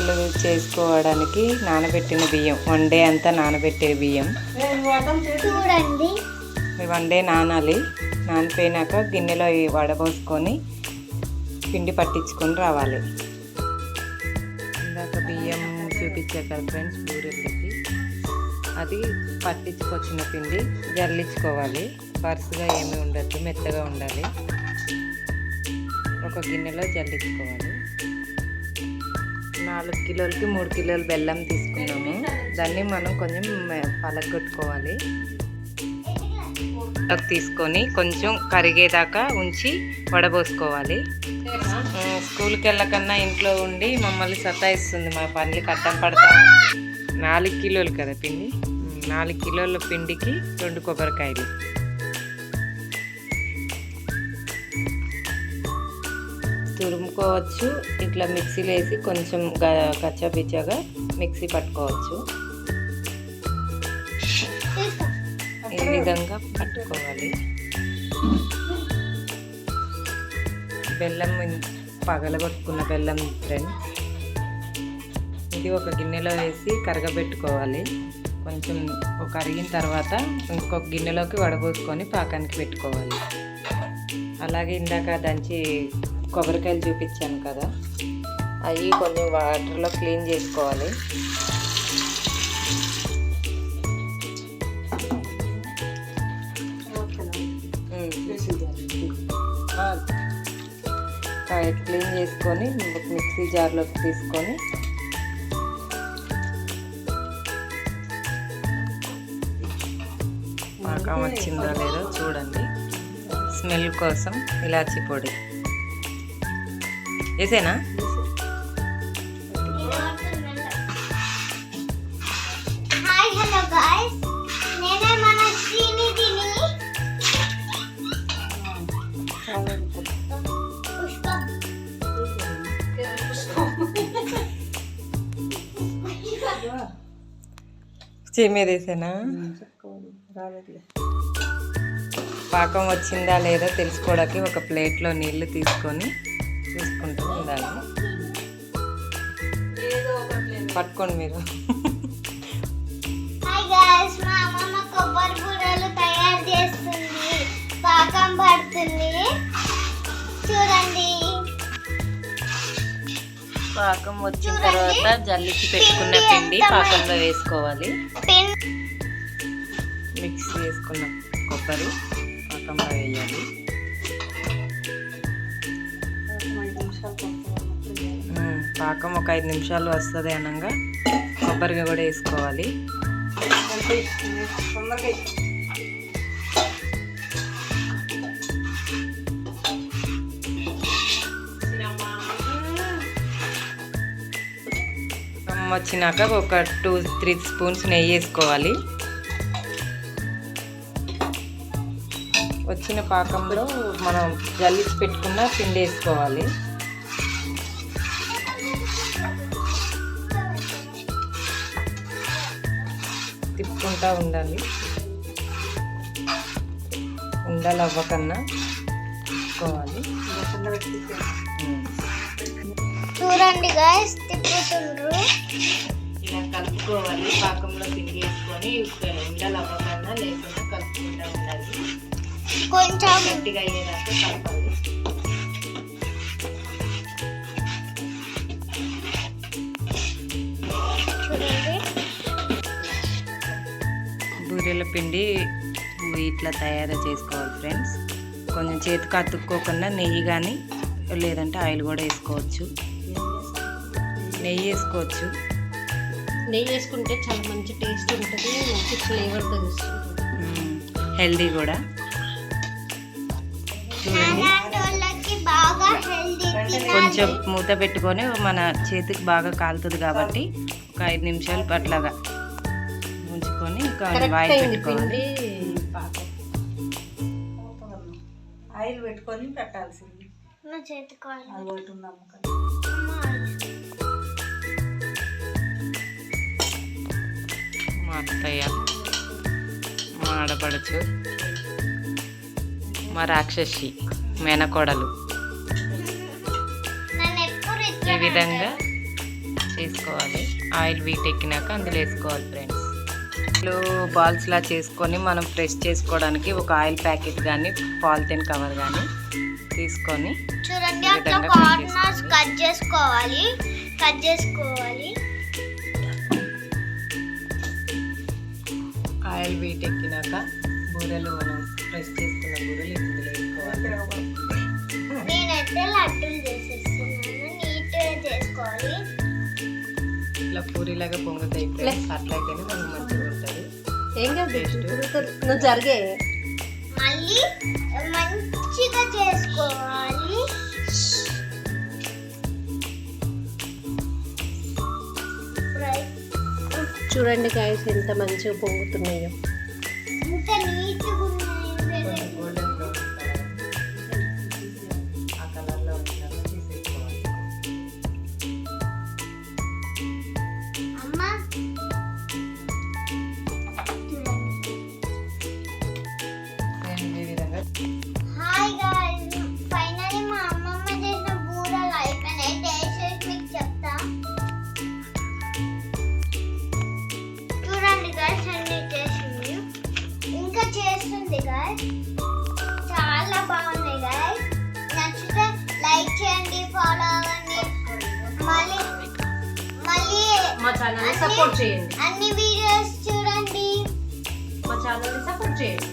అరిసెలు చేసుకోవడానికి నానబెట్టిన బియ్యం, వన్ డే అంతా నానబెట్టే బియ్యం. చూడండి, వన్ డే నానాలి. నానిపోయినాక గిన్నెలో వడబోసుకొని పిండి పట్టించుకొని రావాలి. ఇందాక బియ్యం చూపించా కదా ఫ్రెండ్స్, బూరెలకి అది పట్టించుకొచ్చిన పిండి జల్లించుకోవాలి. పరుసుగా ఏమీ ఉండద్దు, మెత్తగా ఉండాలి. ఒక గిన్నెలో జల్లించుకోవాలి. 4 కిలోలకి 3 కిలోలు బెల్లం తీసుకున్నాము. దాన్ని మనం కొంచెం పలగొట్టుకోవాలి. తీసుకొని కొంచెం కరిగేదాకా ఉంచి వడబోసుకోవాలి. స్కూల్కి వెళ్ళకన్నా ఇంట్లో ఉండి మమ్మల్ని సతాయిస్తుంది. మా పనులకి అడ్డం పడతా. 4 కిలోలు కదా పిండి, 4 కిలోల పిండికి 2 కొబ్బరికాయలు. తురుముకోవచ్చు, ఇట్లా మిక్సీలో వేసి కొంచెం కచ్చాపిచ్చాగా మిక్సీ పట్టుకోవచ్చు. ఈ విధంగా పట్టుకోవాలి. బెల్లం పగలగొట్టుకున్న బెల్లం ఫ్రెండ్స్, ఇది ఒక గిన్నెలో వేసి కరగబెట్టుకోవాలి. కొంచెం కరిగిన తర్వాత ఇంకొక గిన్నెలోకి వడబోసుకొని పాకానికి పెట్టుకోవాలి. అలాగే ఇందాక దంచి కొబ్బరికాయలు చూపించాను కదా, అవి కొంచెం వాటర్లో క్లీన్ చేసుకోవాలి. క్లీన్ చేసుకొని మిక్సీ జార్లోకి తీసుకొని పాకం వచ్చిందో లేదో చూడండి. స్మెల్ కోసం ఇలాచీ పొడి వేసేనా? మీద వేసేనా? పాకం వచ్చిందా లేదా తెలుసుకోవడానికి ఒక ప్లేట్లో నీళ్లు తీసుకొని చూసుకుంటూ ఉండాలి. పట్టుకోండి మీరు. కొబ్బరి బూరెలు తయారు చేస్తుంది, పాకం పడుతుంది చూడండి. పాకం వచ్చిన తర్వాత జల్లికి పెట్టుకున్న పిండి పాకంలో వేసుకోవాలి. మిక్స్ చేసుకున్న కొబ్బరి పాకంలో వేయాలి. పాకం ఒక 5 నిమిషాలు వస్తుంది అనగా కొబ్బరిగా కూడా వేసుకోవాలి. వచ్చినాక ఒక 2-3 స్పూన్స్ నెయ్యి వేసుకోవాలి. వచ్చిన పాకంలో మనం జల్లించి పెట్టుకున్న పిండి వేసుకోవాలి. తిప్పుకుంటూ ఉండాలి. ఉండలు అవ్వకన్నా తిప్పుకోవాలి. చూడండి గాయ్స్, తిప్పుతుండ్రు. ఇలా కలుపుకోవాలి. పాకంలో పిండి వేసుకొని ఉండలు అవ్వకన్నా లేకుండా కలుపుకుంటూ ఉండాలి. కొంచెం గట్టిగా అయ్యేదాకా కలపాలి. బూరెల పిండి ఇట్లా తయారు చేసుకోవాలి ఫ్రెండ్స్. కొంచెం చేతికి అతుక్కోకుండా నెయ్యి కానీ లేదంటే ఆయిల్ కూడా వేసుకోవచ్చు. నెయ్యి వేసుకోవచ్చు. నెయ్యి వేసుకుంటే చాలా మంచి టేస్ట్ ఉంటుంది, మంచి ఫ్లేవర్ తెలుస్తుంది, హెల్దీ కూడా. చూడండి, కొంచెం మూత పెట్టుకొని మన చేతికి బాగా కాలుతుంది కాబట్టి ఒక 5 నిమిషాలు అట్లాగా ఉంచుకొని ఆయిల్ పెట్టుకోవాలి. ఆయిల్ పెట్టుకొని పెట్టాల్సింది. మా అత్తయ్య, మా ఆడపడచ్చు, మా రాక్షసి మేనకోడలు ఈ విధంగా వేసుకోవాలి. ఆయిల్ వీటెక్కినాక అందులో వేసుకోవాలి ఫ్రెండ్స్. బాల్స్లా చేసుకొని మనం ప్రెస్ చేసుకోవడానికి ఒక ఆయిల్ ప్యాకెట్ కానీ పాలిథిన్ కవర్ కానీ తీసుకొని చూడండి ఈ అట్లా విధంగా కార్నర్స్ కట్ చేసుకోవాలి. కట్ చేసుకోవాలి. ఆయిల్ వీటెక్కినాక బూరెలు మనం ప్రెస్ చేసుకున్న బూరెలు ఇందులో వేసుకోవాలి. నేనైతే లడ్డూలు చేసేస్తున్నాను. నీట్గా చేసుకోవాలి. ఇట్లా పూరిలాగా పొంగుతాయి ఫ్రెండ్స్. అట్లయితేనే మనకు మంచిగా ఉంటుంది. ఏం కాదు Taste. నువ్వు జరిగే మళ్ళీ మంచిగా చేసుకోవాలి. చూడండి గాయస్ ఎంత మంచిగా పొంగుతున్నాయో. ఇంత నీట్గా ఉన్నాయి. కొంచెం గోల్డెన్ బ్రౌన్ ఆ కలర్లో వచ్చినాక తీసేసుకోవాలి. అమ్మా నేను ఈ విధంగా హాయ్ గాయ్స్, ఫైనల్లీ మా అమ్మమ్మ చేసిన బూరలు అయిపోయినాయి. టేస్ట్ చేసి మీకు చెప్తా. చూడండి గాయ్స్, అన్ని చేసింది, ఇంకా చేస్తుంది గాయ్స్. చాలా బాగున్నాయి గాయ్స్. నచ్చితే లైక్ చేయండి, ఫాలో అవ్వండి. మళ్ళీ మా ఛానల్ని సపోర్ట్ చేయండి. అన్ని వీడియోస్ చూడండి. మా ఛానల్ని సపోర్ట్ చేయండి.